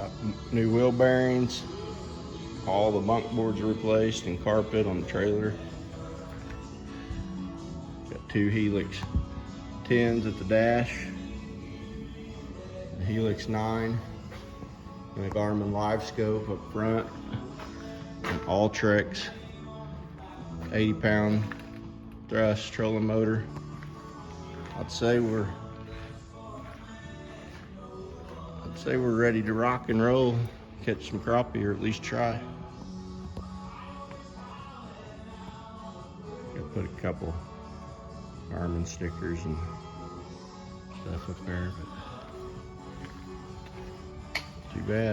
Got new wheel bearings. All the bunk boards are replaced and carpet on the trailer. Got 2 Helix 10s at the dash. The Helix 9. And a Garmin Live Scope up front. And All-Trex 80-pound thrust trolling motor. I'd say we're ready to rock and roll, catch some crappie, or at least try. Gonna put a couple Garmin stickers and stuff up there, but too bad.